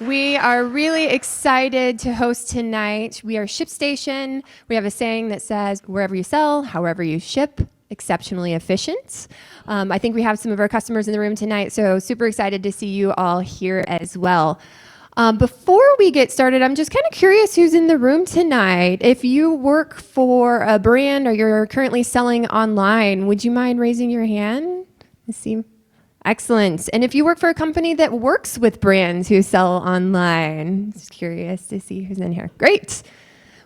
We are really excited to host tonight. We are ShipStation. We have a saying that says, wherever you sell, however you ship, exceptionally efficient. I think we have some of our customers in the room tonight, so super excited to see you all here as well. Before we get started, I'm just kind of curious who's in the room tonight. If you work for a brand or you're currently selling online, would you mind raising your hand? Let's see. Excellent. And if you work for a company that works with brands who sell online, just curious to see who's in here. Great.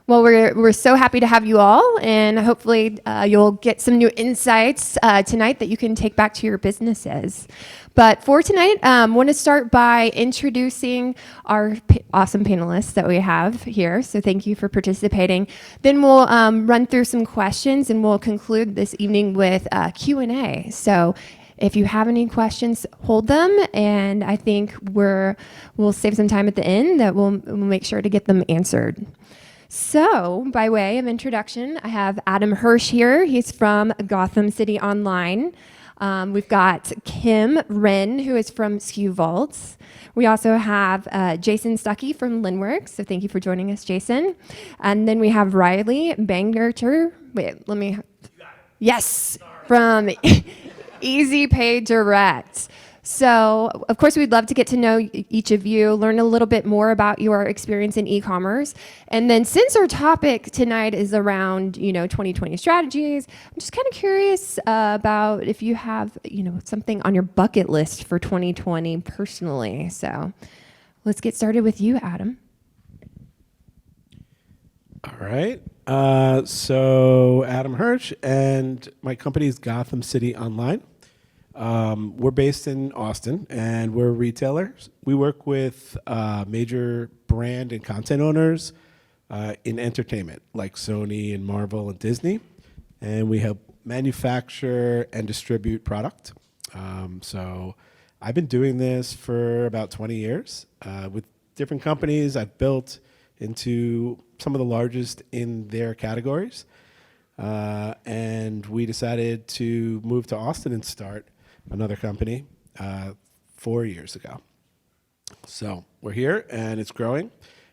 Well, we're so happy to have you all, and hopefully you'll get some new insights tonight that you can take back to your businesses. But for tonight, I want to start by introducing our awesome panelists that we have here. So thank you for participating. Then we'll run through some questions, and we'll conclude this evening with Q&A. So if you have any questions, hold them, and I think we'll save some time at the end that we'll make sure to get them answered. So, by way of introduction, I have Adam Hirsch here. He's from Gotham City Online. We've got Kim Wren, who is from SKU Vaults. We also have Jason Stuckey from Linworks, so thank you for joining us, Jason. And then we have Riley Bangerter. Wait, let me... Yes, from Easy Pay Direct. So, of course, we'd love to get to know each of you, learn a little bit more about your experience in e-commerce. And then since our topic tonight is around, 2020 strategies, I'm just kind of curious about if you have, something on your bucket list for 2020 personally. So let's get started with you, Adam. All right. So Adam Hirsch, and my company is Gotham City Online. We're based in Austin, and we're retailers. We work with major brand and content owners in entertainment, like Sony and Marvel and Disney. And we help manufacture and distribute product. So I've been doing this for about 20 years with different companies I've built into some of the largest in their categories. And we decided to move to Austin and start another company 4 years ago. So we're here, and it's growing.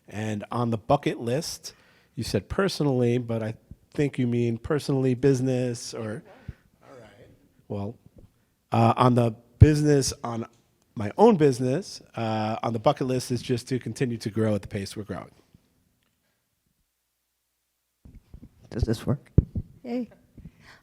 And on the bucket list, you said personally, but I think you mean personally business or... All right. Well, on the business, on my own business, on the bucket list is just to continue to grow at the pace we're growing. Does this work? Yay.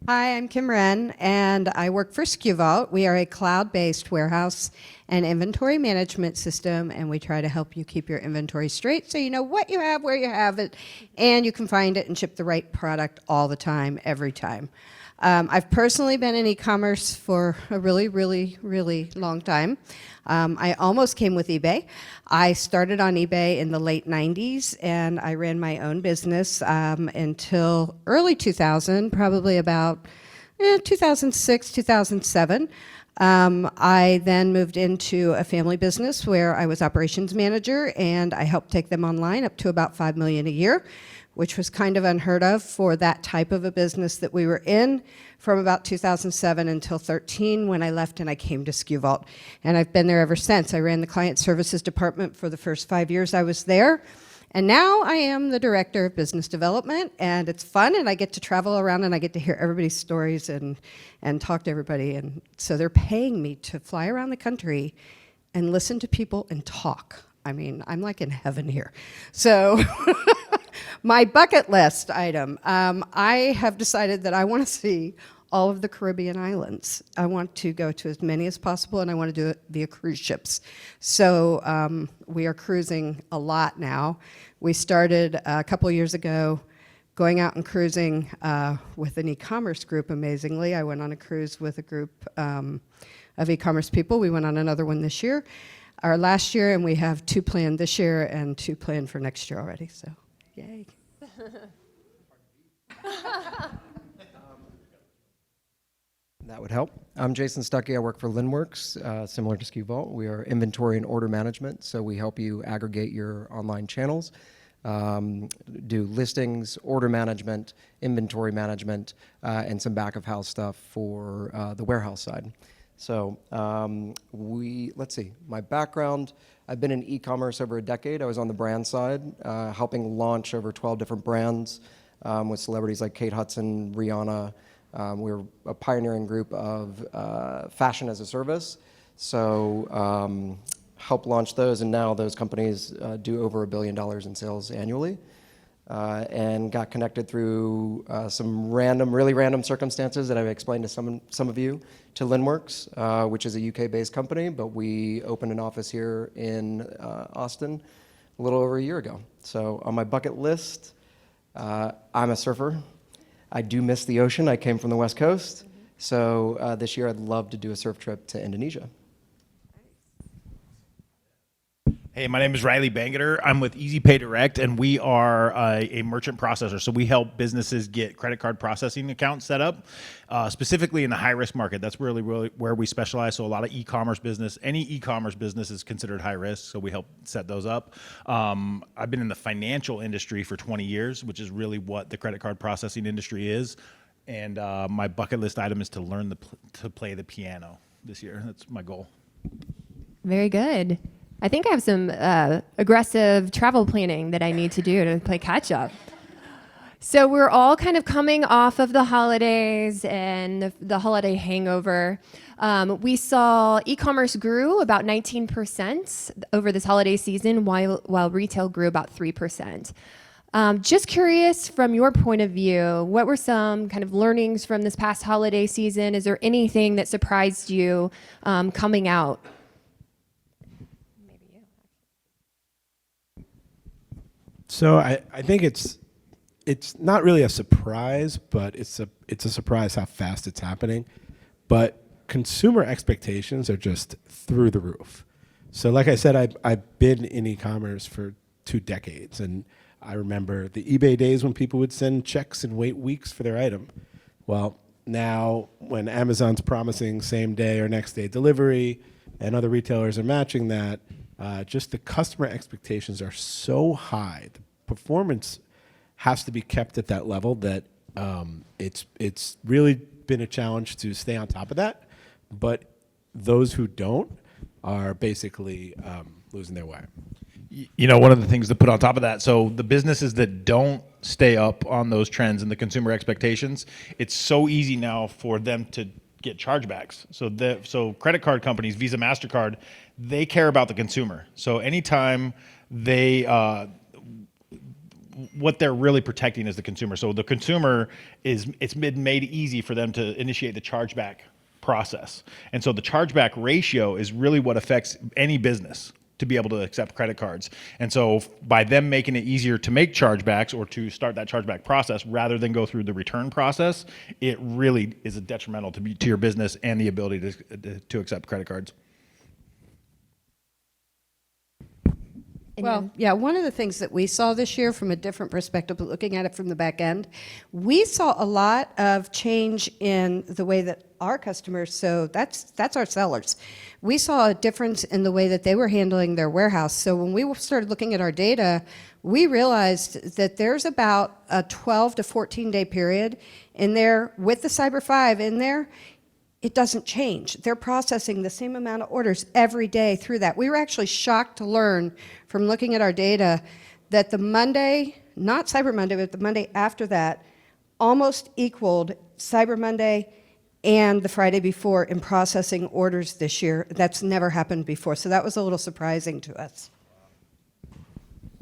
Hi, I'm Kim Wren, and I work for SKU Vault. We are a cloud-based warehouse and inventory management system, and we try to help you keep your inventory straight so you know what you have, where you have it, and you can find it and ship the right product all the time, every time. I've personally been in e-commerce for a really, really, really long time. I almost came with eBay. I started on eBay in the late 90s, and I ran my own business until early 2000, probably about 2006, 2007. I then moved into a family business where I was operations manager, and I helped take them online up to about $5 million a year, which was kind of unheard of for that type of a business that we were in from about 2007 until 13 when I left and I came to SKU Vault. And I've been there ever since. I ran the client services department for the first 5 years I was there. And now I am the director of business development, and it's fun, and I get to travel around and I get to hear everybody's stories and talk to everybody. And so they're paying me to fly around the country and listen to people and talk. I mean, I'm like in heaven here. So my bucket list item, I have decided that I want to see all of the Caribbean islands. I want to go to as many as possible, and I want to do it via cruise ships. So we are cruising a lot now. We started a couple years ago going out and cruising with an e-commerce group, amazingly. I went on a cruise with a group of e-commerce people. We went on another one this year, or last year, and we have 2 planned this year and 2 planned for next year already, so yay. That would help. I'm Jason Stuckey. I work for Linworks, similar to SKU Vault. We are inventory and order management, so we help you aggregate your online channels, do listings, order management, inventory management, and some back-of-house stuff for the warehouse side. So let's see, my background, I've been in e-commerce over a decade. I was on the brand side, helping launch over 12 different brands with celebrities like Kate Hudson, Rihanna. We're a pioneering group of fashion as a service. So helped launch those, and now those companies do over $1 billion in sales annually. And got connected through some really random circumstances that I've explained to some of you, to Linworks, which is a UK-based company, but we opened an office here in Austin a little over a year ago. So on my bucket list, I'm a surfer. I do miss the ocean. I came from the West Coast. So this year I'd love to do a surf trip to Indonesia. Hey, my name is Riley Bangeter. I'm with Easy Pay Direct, and we are a merchant processor. So we help businesses get credit card processing accounts set up, specifically in the high-risk market. That's really where we specialize. So a lot of e-commerce business, any e-commerce business is considered high risk, so we help set those up. I've been in the financial industry for 20 years, which is really what the credit card processing industry is. And my bucket list item is to learn to play the piano this year. That's my goal. Very good. I think I have some aggressive travel planning that I need to do to play catch up. So we're all kind of coming off of the holidays and the holiday hangover. We saw e-commerce grew about 19% over this holiday season, while retail grew about 3%. Just curious, from your point of view, what were some kind of learnings from this past holiday season? Is there anything that surprised you coming out? So I think it's not really a surprise, but it's a surprise how fast it's happening. But consumer expectations are just through the roof. So like I said, I've been in e-commerce for 2 decades, and I remember the eBay days when people would send checks and wait weeks for their item. Well, now when Amazon's promising same day or next day delivery, and other retailers are matching that, just the customer expectations are so high. The performance has to be kept at that level that it's really been a challenge to stay on top of that. But those who don't are basically losing their way. You know, one of the things to put on top of that, so the businesses that don't stay up on those trends and the consumer expectations, it's so easy now for them to get chargebacks. So credit card companies, Visa, MasterCard, they care about the consumer. So anytime they, what they're really protecting is the consumer. So the consumer it's been made easy for them to initiate the chargeback process. And so the chargeback ratio is really what affects any business to be able to accept credit cards. And so by them making it easier to make chargebacks or to start that chargeback process rather than go through the return process, it really is a detrimental to your business and the ability to accept credit cards. Well, yeah, one of the things that we saw this year from a different perspective, looking at it from the back end, we saw a lot of change in the way that our customers, so that's our sellers. We saw a difference in the way that they were handling their warehouse. So when we started looking at our data, we realized that there's about a 12 to 14 day period in there with the Cyber 5 in there. It doesn't change. They're processing the same amount of orders every day through that. We were actually shocked to learn from looking at our data that the Monday, not Cyber Monday, but the Monday after that, almost equaled Cyber Monday and the Friday before in processing orders this year. That's never happened before. So that was a little surprising to us.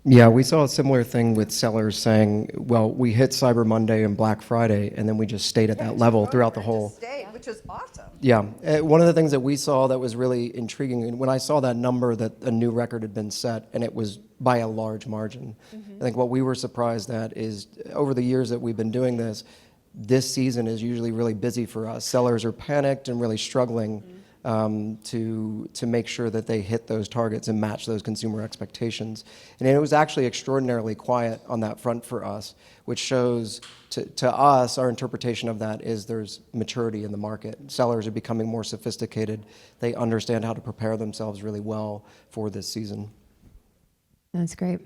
Yeah, we saw a similar thing with sellers saying, well, we hit Cyber Monday and Black Friday, and then we just stayed at that level throughout the whole. Which is awesome. Yeah, one of the things that we saw that was really intriguing, and when I saw that number that a new record had been set, and it was by a large margin, I think what we were surprised at is over the years that we've been doing this season is usually really busy for us. Sellers are panicked and really struggling to make sure that they hit those targets and match those consumer expectations. And it was actually extraordinarily quiet on that front for us, which shows to us, our interpretation of that is there's maturity in the market. Sellers are becoming more sophisticated. They understand how to prepare themselves really well for this season. That's great.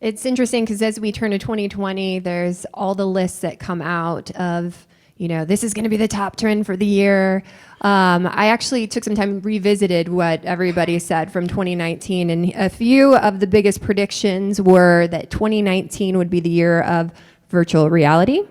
It's interesting because as we turn to 2020, there's all the lists that come out of, this is going to be the top trend for the year. I actually took some time and revisited what everybody said from 2019, and a few of the biggest predictions were that 2019 would be the year of virtual reality,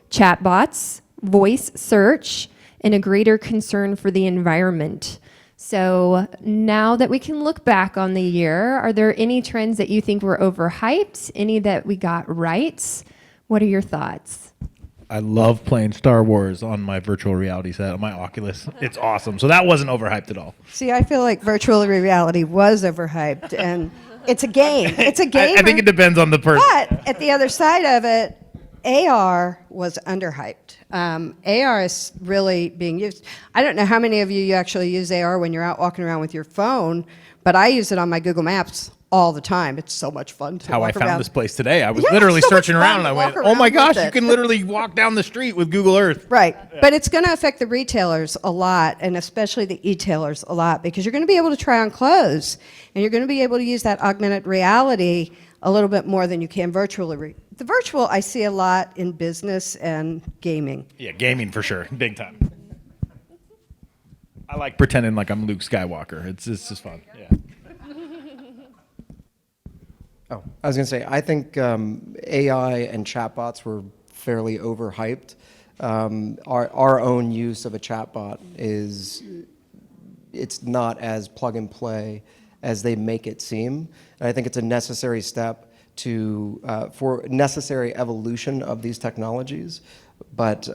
chatbots, voice search, and a greater concern for the environment. So now that we can look back on the year, are there any trends that you think were overhyped? Any that we got right? What are your thoughts? I love playing Star Wars on my virtual reality set on my Oculus. It's awesome. So that wasn't overhyped at all. See, I feel like virtual reality was overhyped, and it's a game. It's a game. I think it depends on the person. But at the other side of it, AR was underhyped. AR is really being used. I don't know how many of you actually use AR when you're out walking around with your phone, but I use it on my Google Maps all the time. It's so much fun to How I walk found around. this place today. I was Yeah, literally so much searching fun around and to I walk went, oh my around gosh, with you it." can literally walk down the street with Google Earth. Right. But it's going to affect the retailers a lot, and especially the e-tailers a lot, because you're going to be able to try on clothes, and you're going to be able to use that augmented reality a little bit more than you can virtually. The virtual I see a lot in business and gaming. Yeah, gaming for sure. Big time. I like pretending like I'm Luke Skywalker. It's just fun. Yeah. Oh, I was going to say, I think AI and chatbots were fairly overhyped. Our own use of a chatbot it's not as plug and play as they make it seem. And I think it's a necessary step for necessary evolution of these technologies. But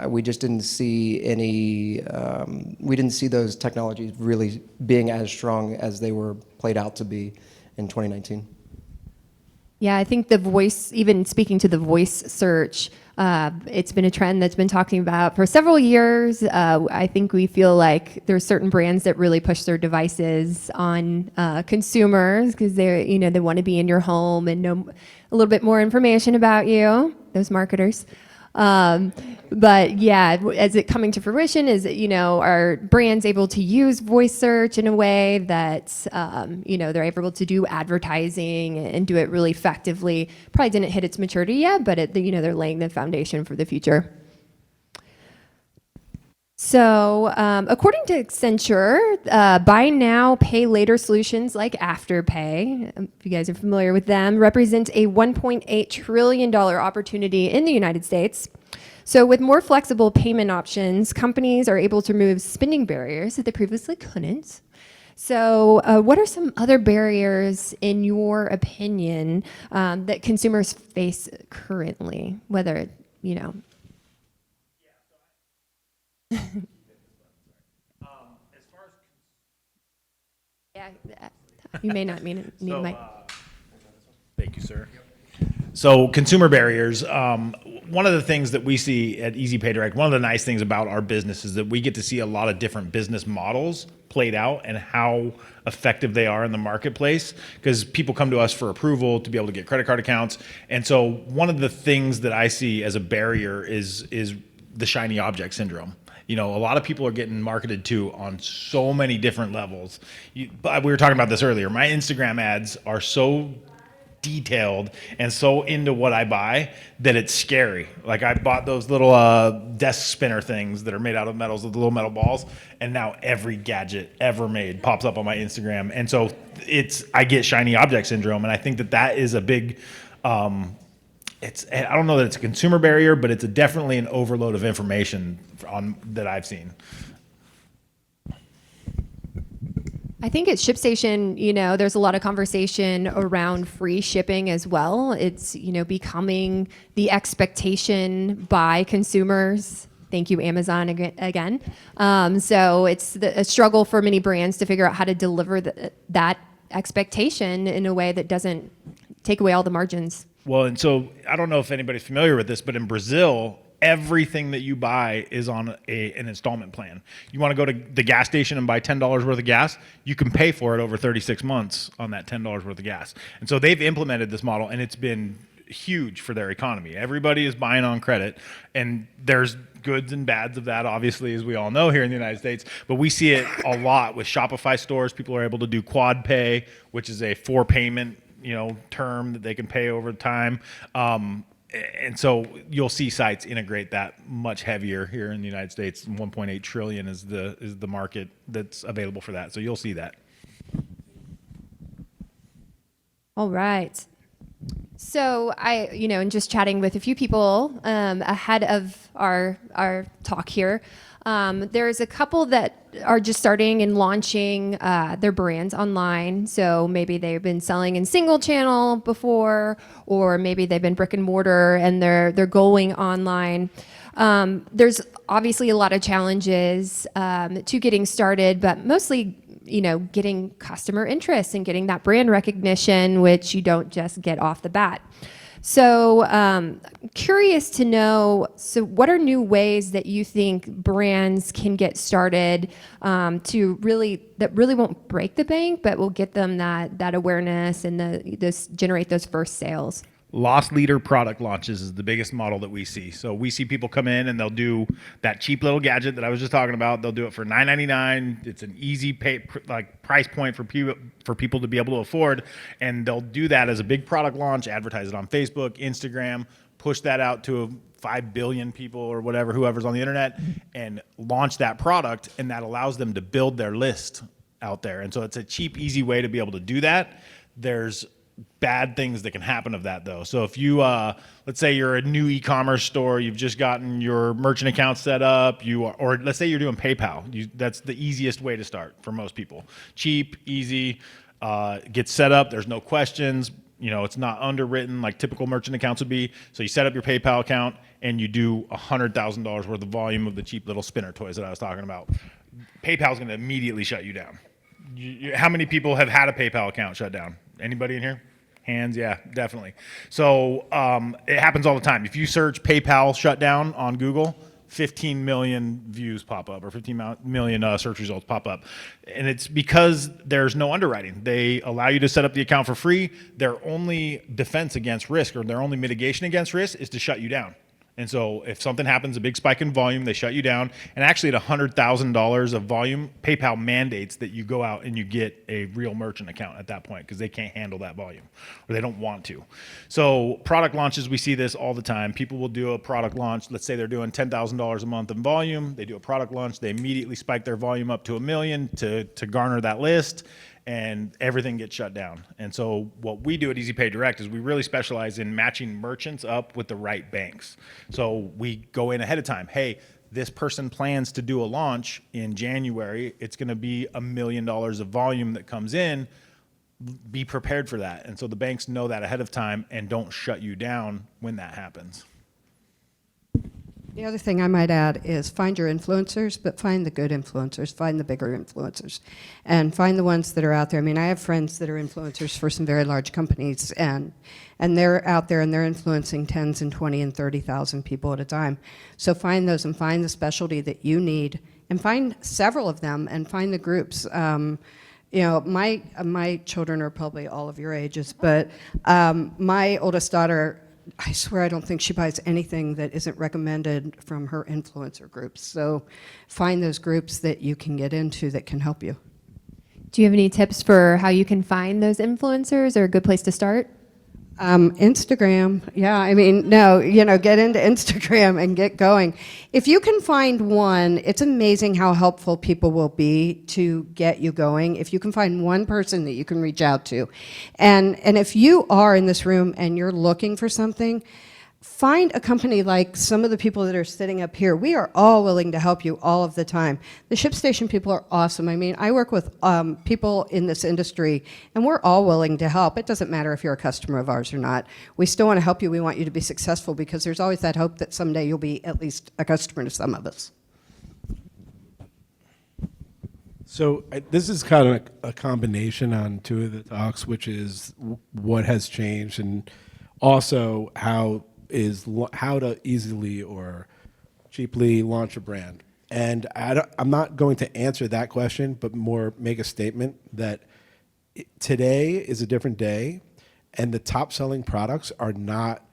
we just didn't see we didn't see those technologies really being as strong as they were played out to be in 2019. Yeah, I think the voice, even speaking to the voice search, it's been a trend that's been talking about for several years. I think we feel like there's certain brands that really push their devices on consumers because they want to be in your home and know a little bit more information about you. Those marketers. But yeah, as it coming to fruition is, are brands able to use voice search in a way that, they're able to do advertising and do it really effectively. Probably didn't hit its maturity yet, but they're laying the foundation for the future. So, according to Accenture, buy now, pay later solutions like Afterpay, if you guys are familiar with them, represent a $1.8 trillion opportunity in the United States. So, with more flexible payment options, companies are able to remove spending barriers that they previously couldn't. So, what are some other barriers, in your opinion, that consumers face currently? Whether, Yeah, you may not need a mic. Thank you, sir. So consumer barriers. One of the things that we see at Easy Pay Direct, one of the nice things about our business is that we get to see a lot of different business models played out and how effective they are in the marketplace, because people come to us for approval to be able to get credit card accounts. And so one of the things that I see as a barrier is the shiny object syndrome. A lot of people are getting marketed to on so many different levels. But we were talking about this earlier. My Instagram ads are so detailed and so into what I buy that it's scary. Like I bought those little desk spinner things that are made out of metals with the little metal balls, and now every gadget ever made pops up on my Instagram. And so I get shiny object syndrome, and I think that is a big I don't know that it's a consumer barrier, but it's definitely an overload of information that I've seen. I think at ShipStation, there's a lot of conversation around free shipping as well. It's, becoming the expectation by consumers. Thank you, Amazon, again. So it's a struggle for many brands to figure out how to deliver that expectation in a way that doesn't take away all the margins. Well, and so I don't know if anybody's familiar with this, but in Brazil, everything that you buy is on an installment plan. You want to go to the gas station and buy $10 worth of gas, you can pay for it over 36 months on that $10 worth of gas. And so they've implemented this model, and it's been huge for their economy. Everybody is buying on credit, and there's goods and bads of that, obviously, as we all know here in the United States. But we see it a lot with Shopify stores. People are able to do quad pay, which is a 4 payment term that they can pay over time. And so you'll see sites integrate that much heavier here in the United States. 1.8 trillion is the market that's available for that. So you'll see that. All right. So in just chatting with a few people ahead of our talk here, there's a couple that are just starting and launching their brands online. So maybe they've been selling in single channel before, or maybe they've been brick and mortar and they're going online. There's obviously a lot of challenges to getting started, but mostly getting customer interest and getting that brand recognition, which you don't just get off the bat. So curious to know, so what are new ways that you think brands can get started that really won't break the bank, but will get them that awareness and generate those first sales? Loss leader product launches is the biggest model that we see. So we see people come in and they'll do that cheap little gadget that I was just talking about. They'll do it for $9.99. It's an easy price point for people to be able to afford, and they'll do that as a big product launch, advertise it on Facebook, Instagram, push that out to 5 billion people or whatever, whoever's on the internet, and launch that product, and that allows them to build their list out there. And so it's a cheap, easy way to be able to do that. There's bad things that can happen of that though. So if you, let's say you're a new e-commerce store, you've just gotten your merchant account set up, or let's say you're doing PayPal. That's the easiest way to start for most people. Cheap, easy, get set up. There's no questions. It's not underwritten like typical merchant accounts would be. So you set up your PayPal account and you do $100,000 worth of volume of the cheap little spinner toys that I was talking about. PayPal's going to immediately shut you down. How many people have had a PayPal account shut down? Anybody in here? Hands, yeah, definitely. So it happens all the time. If you search PayPal shutdown on Google, 15 million views pop up, or 15 million search results pop up. And it's because there's no underwriting. They allow you to set up the account for free. Their only defense against risk, or their only mitigation against risk, is to shut you down. And so if something happens, a big spike in volume, they shut you down. And actually at $100,000 of volume, PayPal mandates that you go out and you get a real merchant account at that point, because they can't handle that volume, or they don't want to. So product launches, we see this all the time. People will do a product launch. Let's say they're doing $10,000 a month in volume. They do a product launch. They immediately spike their volume up to $1 million to garner that list, and everything gets shut down. And so what we do at EasyPay Direct is we really specialize in matching merchants up with the right banks. So we go in ahead of time. Hey, this person plans to do a launch in January. It's going to be $1 million of volume that comes in. Be prepared for that. And so the banks know that ahead of time and don't shut you down when that happens. The other thing I might add is find your influencers, but find the good influencers, find the bigger influencers, and find the ones that are out there. I mean, I have friends that are influencers for some very large companies, and they're out there and they're influencing 10s and 20 and 30,000 people at a time. So find those and find the specialty that you need, and find several of them, and find the groups. My children are probably all of your ages, but my oldest daughter, I swear I don't think she buys anything that isn't recommended from her influencer groups. So find those groups that you can get into that can help you. Do you have any tips for how you can find those influencers, or a good place to start? Instagram, get into Instagram and get going. If you can find one, it's amazing how helpful people will be to get you going. If you can find one person that you can reach out to. And if you are in this room and you're looking for something, find a company like some of the people that are sitting up here. We are all willing to help you all of the time. The ShipStation people are awesome. I mean, I work with people in this industry, and we're all willing to help. It doesn't matter if you're a customer of ours or not. We still want to help you. We want you to be successful, because there's always that hope that someday you'll be at least a customer to some of us. So this is kind of a combination on two of the talks, which is what has changed, and also how to easily or cheaply launch a brand. And I'm not going to answer that question, but more make a statement that today is a different day, and the top selling products are not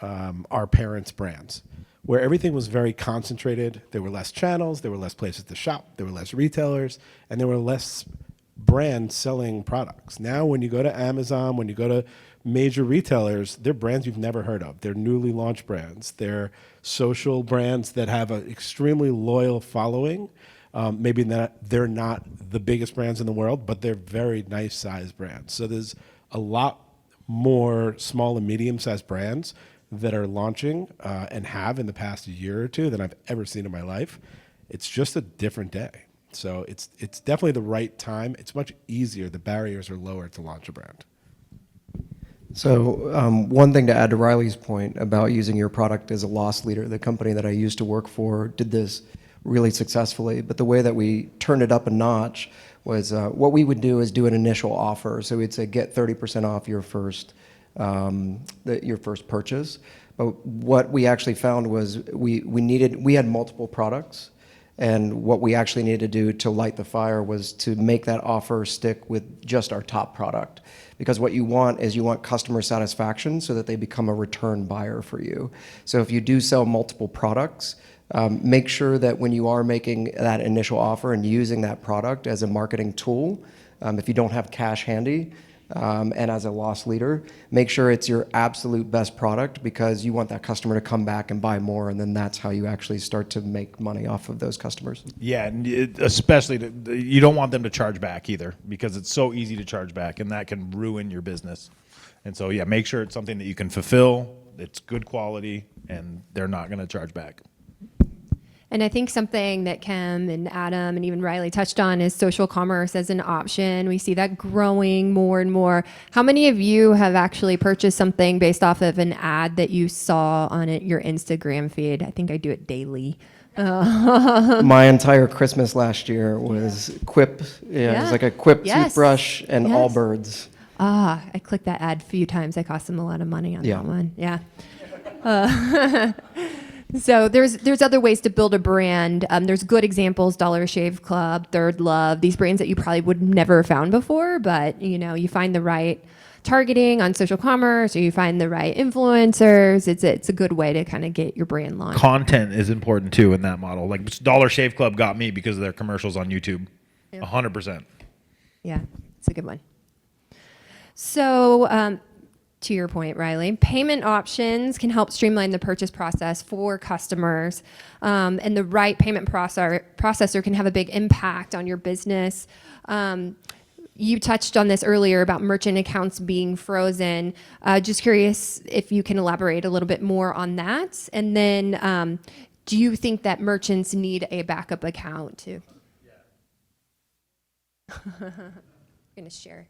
our parents' brands. Where everything was very concentrated, there were less channels, there were less places to shop, there were less retailers, and there were less brands selling products. Now when you go to Amazon, when you go to major retailers, they're brands you've never heard of. They're newly launched brands. They're social brands that have an extremely loyal following. Maybe they're not the biggest brands in the world, but they're very nice sized brands. So there's a lot more small and medium sized brands that are launching and have in the past year or two than I've ever seen in my life. It's just a different day. So it's definitely the right time. It's much easier. The barriers are lower to launch a brand. So one thing to add to Riley's point about using your product as a loss leader, the company that I used to work for did this really successfully, but the way that we turned it up a notch was what we would do is do an initial offer. So we'd say get 30% off your first purchase. But what we actually found was we had multiple products, and what we actually needed to do to light the fire was to make that offer stick with just our top product. Because what you want is customer satisfaction so that they become a return buyer for you. So if you do sell multiple products, make sure that when you are making that initial offer and using that product as a marketing tool, if you don't have cash handy, and as a loss leader, make sure it's your absolute best product, because you want that customer to come back and buy more, and then that's how you actually start to make money off of those customers. Yeah, and especially you don't want them to charge back either, because it's so easy to charge back, and that can ruin your business. And so, yeah, make sure it's something that you can fulfill, it's good quality, and they're not going to charge back. And I think something that Kim and Adam and even Riley touched on is social commerce as an option. We see that growing more and more. How many of you have actually purchased something based off of an ad that you saw on your Instagram feed? I think I do it daily. My entire Christmas last year was Quip. Yeah, it was like a Quip toothbrush and Allbirds. I clicked that ad a few times. I cost them a lot of money on that one. Yeah. So there's other ways to build a brand. There's good examples: Dollar Shave Club, Third Love, these brands that you probably would never have found before, but you find the right targeting on social commerce, or you find the right influencers. It's a good way to kind of get your brand launched. Content is important too in that model. Like Dollar Shave Club got me because of their commercials on YouTube. 100%. Yeah, it's a good one. So to your point, Riley, payment options can help streamline the purchase process for customers, and the right payment processor can have a big impact on your business. You touched on this earlier about merchant accounts being frozen. Just curious if you can elaborate a little bit more on that. And then do you think that merchants need a backup account too? Yeah. I'm going to share.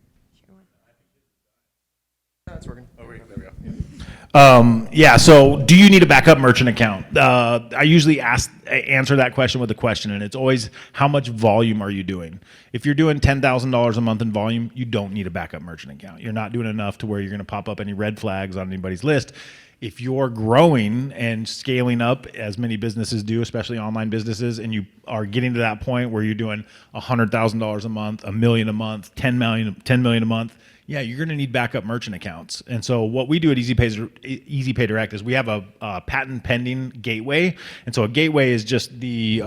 That's working. Oh, there we go. Yeah. So, do you need a backup merchant account? I usually answer that question with a question, and it's always, how much volume are you doing? If you're doing $10,000 a month in volume, you don't need a backup merchant account. You're not doing enough to where you're going to pop up any red flags on anybody's list. If you're growing and scaling up, as many businesses do, especially online businesses, and you are getting to that point where you're doing $100,000 a month, $1 million a month, $10 million a month, yeah, you're going to need backup merchant accounts. And so what we do at EasyPay Direct is we have a patent pending gateway. And so a gateway is just the,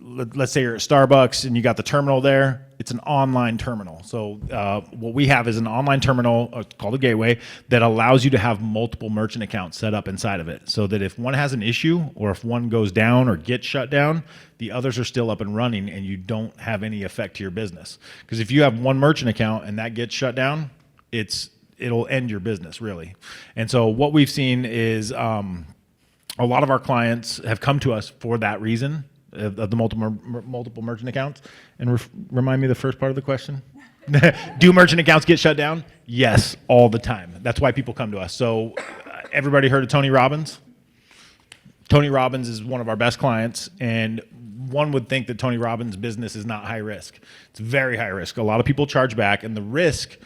let's say you're at Starbucks and you got the terminal there. It's an online terminal. So what we have is an online terminal called a gateway that allows you to have multiple merchant accounts set up inside of it, so that if one has an issue or if one goes down or gets shut down, the others are still up and running and you don't have any effect to your business. Because if you have one merchant account and that gets shut down, it'll end your business, really. And so what we've seen is a lot of our clients have come to us for that reason, of the multiple merchant accounts. And remind me the first part of the question. Do merchant accounts get shut down? Yes, all the time. That's why people come to us. So everybody heard of Tony Robbins? Tony Robbins is one of our best clients, and one would think that Tony Robbins' business is not high risk. It's very high risk. A lot of people charge back, and the risk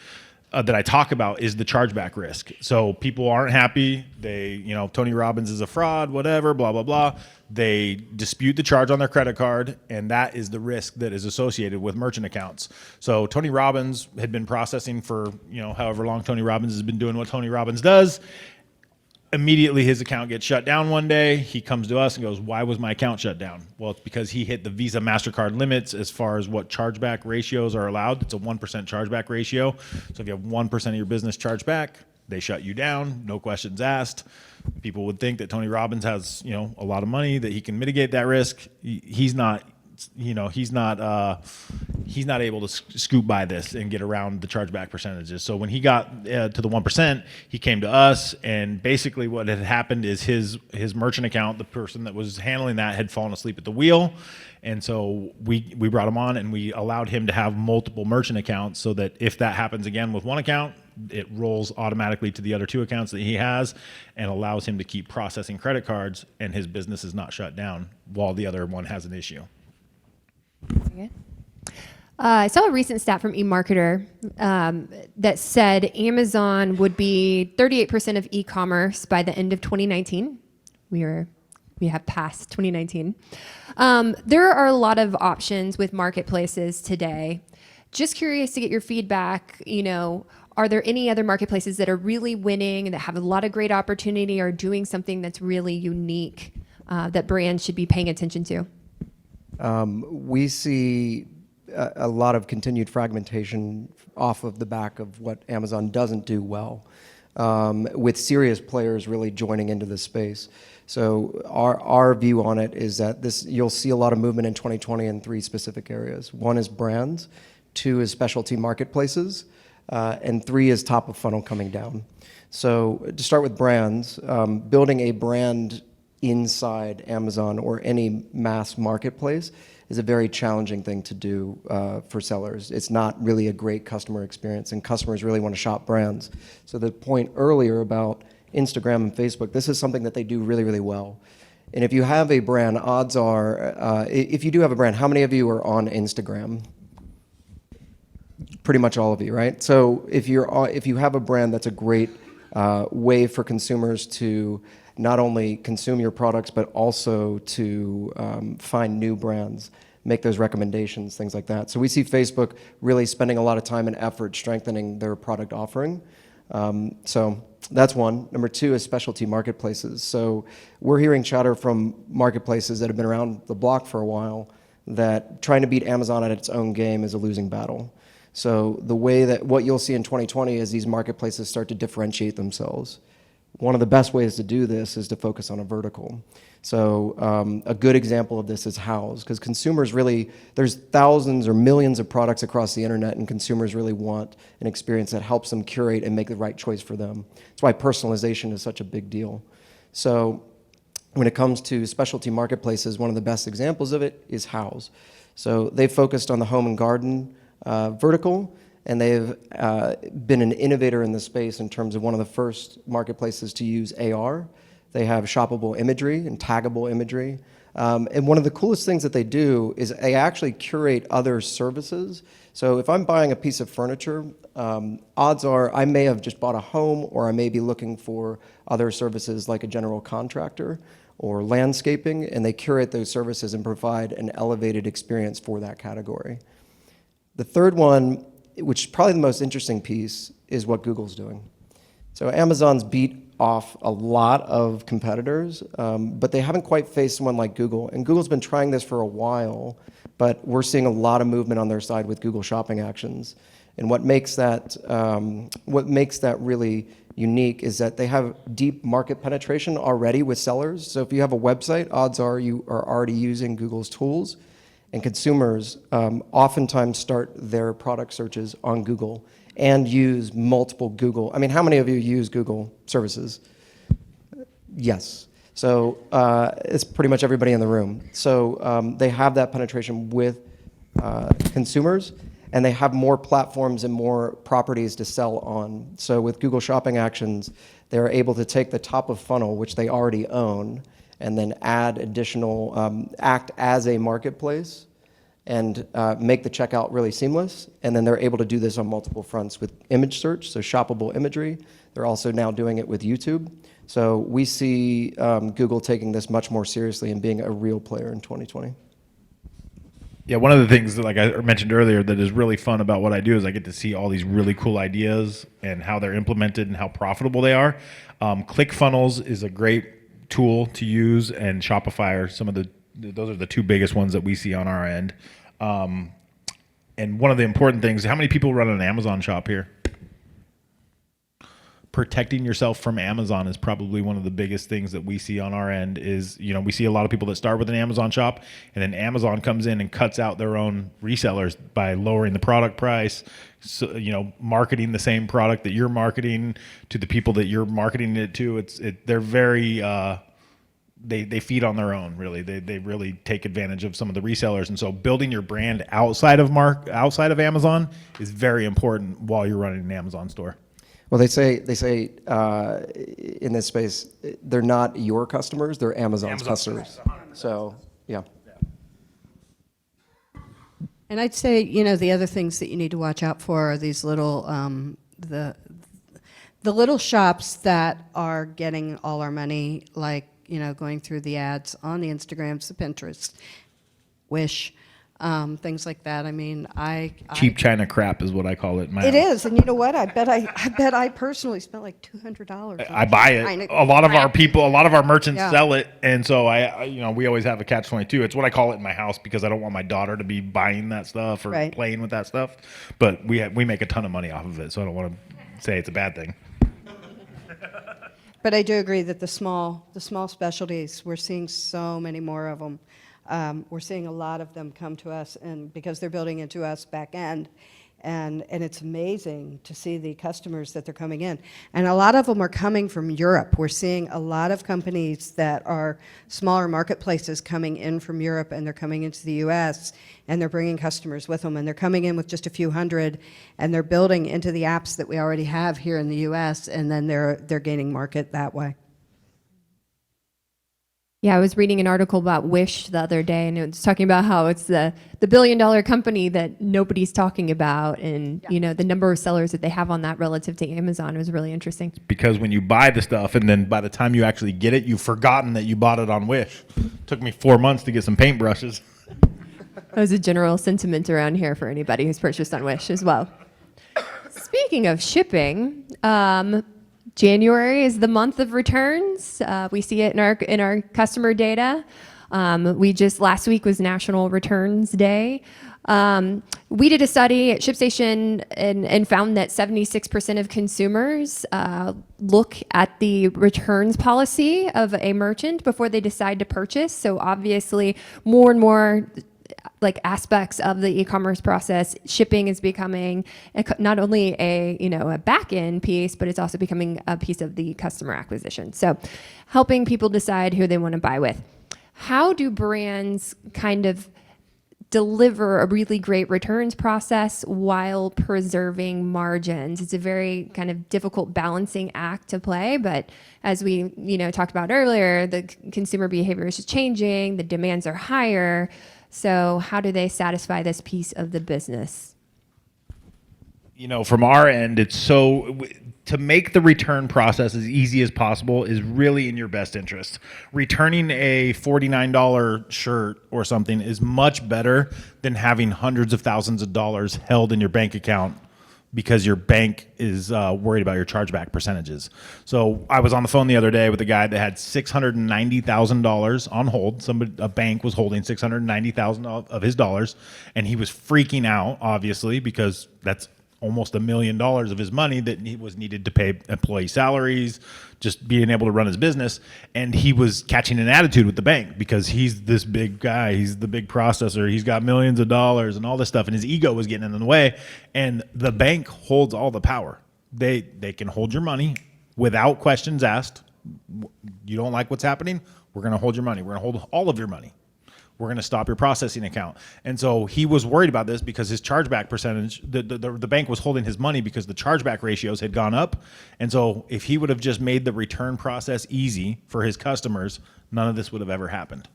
that I talk about is the chargeback risk. So people aren't happy. Tony Robbins is a fraud, whatever, blah, blah, blah. They dispute the charge on their credit card, and that is the risk that is associated with merchant accounts. So Tony Robbins had been processing for, however long Tony Robbins has been doing what Tony Robbins does. immediately his account gets shut down one day. He comes to us and goes, why was my account shut down? Well, it's because he hit the Visa MasterCard limits as far as what chargeback ratios are allowed. It's a 1% chargeback ratio. So if you have 1% of your business charged back, they shut you down, no questions asked. People would think that Tony Robbins has, a lot of money, that he can mitigate that risk. He's not. He's not able to scoop by this and get around the chargeback percentages. So when he got to the 1%, he came to us, and basically what had happened is his merchant account, the person that was handling that, had fallen asleep at the wheel. And so we brought him on, and we allowed him to have multiple merchant accounts, so that if that happens again with one account, it rolls automatically to the other 2 accounts that he has, and allows him to keep processing credit cards, and his business is not shut down while the other one has an issue. Okay. I saw a recent stat from eMarketer that said Amazon would be 38% of e-commerce by the end of 2019. We have passed 2019. There are a lot of options with marketplaces today. Just curious to get your feedback. Are there any other marketplaces that are really winning and that have a lot of great opportunity, or doing something that's really unique that brands should be paying attention to? We see a lot of continued fragmentation off of the back of what Amazon doesn't do well, with serious players really joining into this space. So our view on it is that you'll see a lot of movement in 2020 in 3 specific areas. 1 is brands, 2 is specialty marketplaces, and 3 is top of funnel coming down. So to start with brands, building a brand inside Amazon or any mass marketplace is a very challenging thing to do for sellers. It's not really a great customer experience, and customers really want to shop brands. So the point earlier about Instagram and Facebook, this is something that they do really, really well. And if you have a brand, odds are, if you do have a brand, how many of you are on Instagram? Pretty much all of you, right? So if you have a brand, that's a great way for consumers to not only consume your products, but also to find new brands, make those recommendations, things like that. So we see Facebook really spending a lot of time and effort strengthening their product offering. So that's 1. Number 2 is specialty marketplaces. So we're hearing chatter from marketplaces that have been around the block for a while that trying to beat Amazon at its own game is a losing battle. So the way that what you'll see in 2020 is these marketplaces start to differentiate themselves. One of the best ways to do this is to focus on a vertical. So a good example of this is Houzz, because consumers really, there's thousands or millions of products across the internet, and consumers really want an experience that helps them curate and make the right choice for them. That's why personalization is such a big deal. So when it comes to specialty marketplaces, one of the best examples of it is Houzz. So they focused on the home and garden vertical, and they've been an innovator in the space in terms of one of the first marketplaces to use AR. They have shoppable imagery and taggable imagery. And one of the coolest things that they do is they actually curate other services. So if I'm buying a piece of furniture, odds are I may have just bought a home, or I may be looking for other services like a general contractor or landscaping, and they curate those services and provide an elevated experience for that category. The third one, which is probably the most interesting piece, is what Google's doing. So Amazon's beat off a lot of competitors, but they haven't quite faced someone like Google. And Google's been trying this for a while, but we're seeing a lot of movement on their side with Google Shopping Actions. And what makes that really unique is that they have deep market penetration already with sellers. So if you have a website, odds are you are already using Google's tools. And consumers oftentimes start their product searches on Google and use multiple Google. I mean, how many of you use Google services? Yes. So it's pretty much everybody in the room. So they have that penetration with consumers, and they have more platforms and more properties to sell on. So with Google Shopping Actions, they're able to take the top of funnel, which they already own, and then add additional, act as a marketplace and make the checkout really seamless. And then they're able to do this on multiple fronts with image search, so shoppable imagery. They're also now doing it with YouTube. So we see Google taking this much more seriously and being a real player in 2020. Yeah, one of the things that, like I mentioned earlier, that is really fun about what I do is I get to see all these really cool ideas and how they're implemented and how profitable they are. ClickFunnels is a great tool to use, and Shopify are those are the two biggest ones that we see on our end. And one of the important things, how many people run an Amazon shop here? Protecting yourself from Amazon is probably one of the biggest things that we see on our end. Is, we see a lot of people that start with an Amazon shop, and then Amazon comes in and cuts out their own resellers by lowering the product price, so, marketing the same product that you're marketing to the people that you're marketing it to. They're very they feed on their own, really. They really take advantage of some of the resellers, and so building your brand outside of Amazon is very important while you're running an Amazon store. Well, they say in this space, they're not your customers; they're Amazon's customers. So, yeah. And I'd say, the other things that you need to watch out for are these little, the little shops that are getting all our money, like, going through the ads on the Instagrams, the Pinterest, Wish, things like that. I mean, Cheap China crap is what I call it. It is, and you know what? I bet I personally spent like $200. I buy it. A lot of our merchants sell it, and so we always have a catch-22. It's what I call it in my house because I don't want my daughter to be buying that stuff or playing with that stuff. But we make a ton of money off of it, so I don't want to say it's a bad thing. But I do agree that the small specialties, we're seeing so many more of them. We're seeing a lot of them come to us, and because they're building into us back end, and it's amazing to see the customers that they're coming in. And a lot of them are coming from Europe. We're seeing a lot of companies that are smaller marketplaces coming in from Europe, and they're coming into the US, and they're bringing customers with them, and they're coming in with just a few hundred, and they're building into the apps that we already have here in the US, and then they're gaining market that way. Yeah, I was reading an article about Wish the other day, and it was talking about how it's the billion-dollar company that nobody's talking about, and the number of sellers that they have on that relative to Amazon was really interesting. Because when you buy the stuff, and then by the time you actually get it, you've forgotten that you bought it on Wish. Took me 4 months to get some paintbrushes. That was a general sentiment around here for anybody who's purchased on Wish as well. Speaking of shipping, January is the month of returns. We see it in our customer data. Last week was National Returns Day. We did a study at ShipStation and found that 76% of consumers look at the returns policy of a merchant before they decide to purchase. So obviously, more and more aspects of the e-commerce process, shipping is becoming not only a back end piece, but it's also becoming a piece of the customer acquisition. So helping people decide who they want to buy with. How do brands kind of deliver a really great returns process while preserving margins? It's a very kind of difficult balancing act to play, but as we talked about earlier, the consumer behavior is changing, the demands are higher. So how do they satisfy this piece of the business? From our end, to make the return process as easy as possible is really in your best interest. Returning a $49 shirt or something is much better than having hundreds of thousands of dollars held in your bank account because your bank is worried about your chargeback percentages. So I was on the phone the other day with a guy that had $690,000 on hold. A bank was holding $690,000 of his dollars, and he was freaking out, obviously, because that's almost $1 million of his money that he was needed to pay employee salaries, just being able to run his business. And he was catching an attitude with the bank because he's this big guy, he's the big processor, he's got millions of dollars and all this stuff, and his ego was getting in the way. And the bank holds all the power. They can hold your money without questions asked. You don't like what's happening? We're going to hold your money. We're going to hold all of your money. We're going to stop your processing account. And so he was worried about this because his chargeback percentage, the bank was holding his money because the chargeback ratios had gone up. And so if he would have just made the return process easy for his customers, none of this would have ever happened.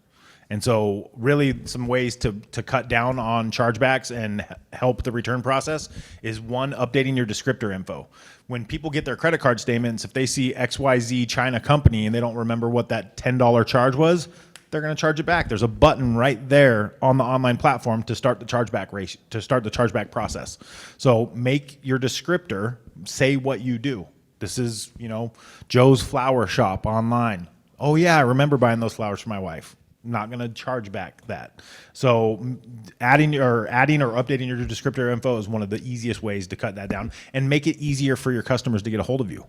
And so really some ways to cut down on chargebacks and help the return process is, one, updating your descriptor info. When people get their credit card statements, if they see XYZ China company and they don't remember what that $10 charge was, they're going to charge it back. There's a button right there on the online platform to start the chargeback process. So make your descriptor say what you do. This is, Joe's flower shop online. Oh yeah, I remember buying those flowers for my wife. I'm not going to charge back that. So adding or updating your descriptor info is one of the easiest ways to cut that down and make it easier for your customers to get a hold of you.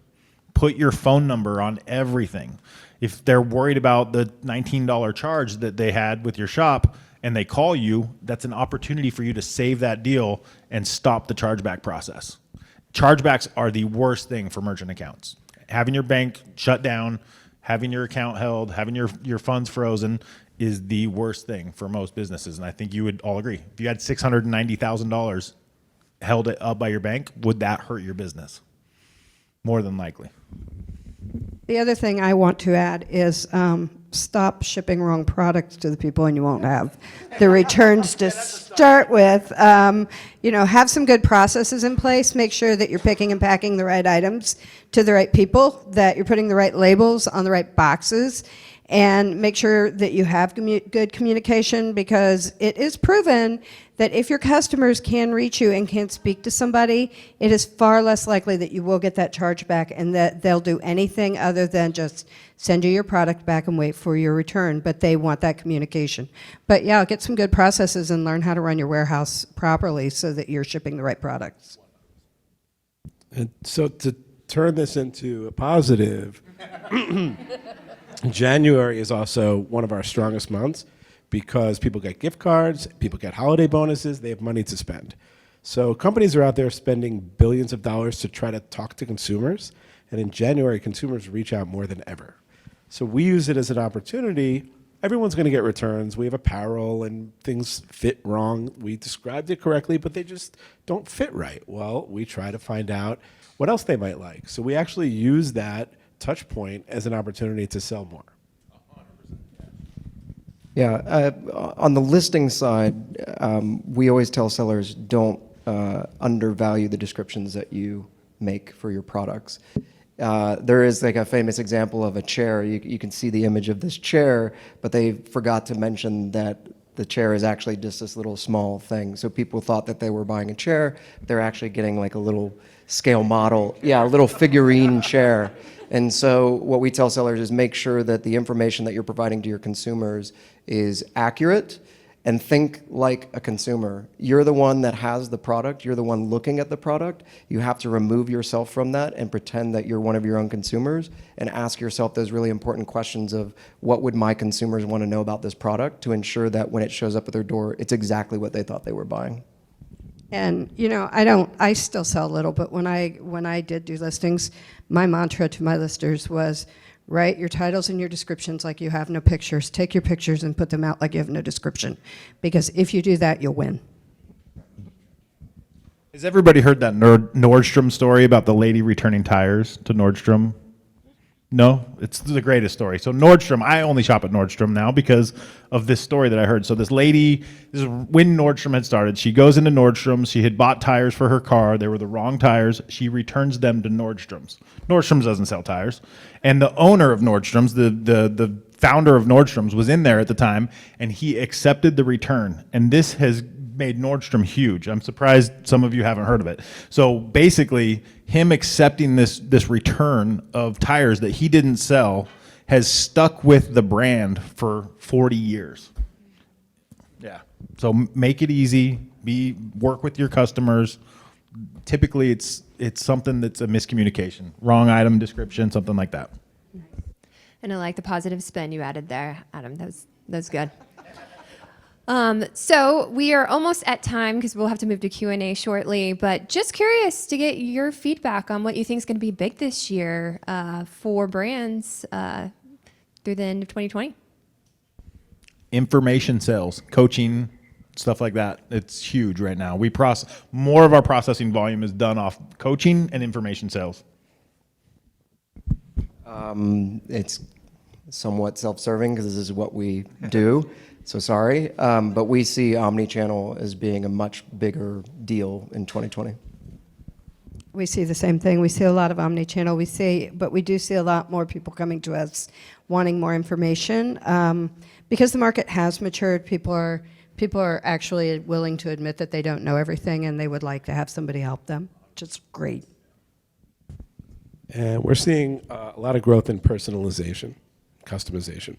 Put your phone number on everything. If they're worried about the $19 charge that they had with your shop and they call you, that's an opportunity for you to save that deal and stop the chargeback process. Chargebacks are the worst thing for merchant accounts. Having your bank shut down, having your account held, having your funds frozen is the worst thing for most businesses. And I think you would all agree. If you had $690,000 held up by your bank, would that hurt your business? More than likely. The other thing I want to add is stop shipping wrong products to the people and you won't have the returns to start with. Have some good processes in place. Make sure that you're picking and packing the right items to the right people, that you're putting the right labels on the right boxes, and make sure that you have good communication, because it is proven that if your customers can reach you and can speak to somebody, it is far less likely that you will get that charge back and that they'll do anything other than just send you your product back and wait for your return. But they want that communication. But yeah, get some good processes and learn how to run your warehouse properly so that you're shipping the right products. And so to turn this into a positive, January is also one of our strongest months because people get gift cards, people get holiday bonuses, they have money to spend. So companies are out there spending billions of dollars to try to talk to consumers, and in January, consumers reach out more than ever. So we use it as an opportunity. Everyone's going to get returns. We have apparel and things fit wrong. We described it correctly, but they just don't fit right. Well, we try to find out what else they might like. So we actually use that touch point as an opportunity to sell more. Yeah, on the listing side, we always tell sellers don't undervalue the descriptions that you make for your products. There is like a famous example of a chair. You can see the image of this chair, but they forgot to mention that the chair is actually just this little small thing. So people thought that they were buying a chair. They're actually getting like a little scale model. Yeah, a little figurine chair. And so what we tell sellers is make sure that the information that you're providing to your consumers is accurate, and think like a consumer. You're the one that has the product. You're the one looking at the product. You have to remove yourself from that and pretend that you're one of your own consumers and ask yourself those really important questions of what would my consumers want to know about this product to ensure that when it shows up at their door, it's exactly what they thought they were buying. And I still sell a little, but when I did do listings, my mantra to my listers was, write your titles and your descriptions like you have no pictures. Take your pictures and put them out like you have no description. Because if you do that, you'll win. Has everybody heard that Nordstrom story about the lady returning tires to Nordstrom? No? It's the greatest story. So Nordstrom, I only shop at Nordstrom now because of this story that I heard. So this lady, this is when Nordstrom had started. She goes into Nordstrom's. She had bought tires for her car. They were the wrong tires. She returns them to Nordstrom's. Nordstrom's doesn't sell tires. And the owner of Nordstrom's, the founder of Nordstrom's, was in there at the time, and he accepted the return. And this has made Nordstrom huge. I'm surprised some of you haven't heard of it. So basically, him accepting this return of tires that he didn't sell has stuck with the brand for 40 years. Yeah. So make it easy. Work with your customers. Typically, it's something that's a miscommunication, wrong item description, something like that. And I like the positive spin you added there, Adam. That was good. So we are almost at time because we'll have to move to Q&A shortly, but just curious to get your feedback on what you think is going to be big this year for brands through the end of 2020. Information sales, coaching, stuff like that. It's huge right now. More of our processing volume is done off coaching and information sales. It's somewhat self-serving because this is what we do. So sorry, but we see omni-channel as being a much bigger deal in 2020. We see the same thing. We see a lot of omni-channel. But we do see a lot more people coming to us wanting more information because the market has matured. People are actually willing to admit that they don't know everything, and they would like to have somebody help them, which is great. And we're seeing a lot of growth in personalization, customization.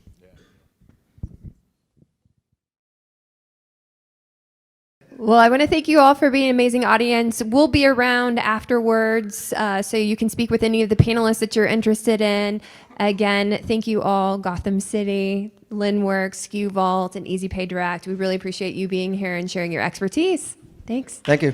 Well, I want to thank you all for being an amazing audience. We'll be around afterwards so you can speak with any of the panelists that you're interested in. Again, thank you all, Gotham City, Linworks, SKU Vault, and EasyPay Direct. We really appreciate you being here and sharing your expertise. Thanks. Thank you.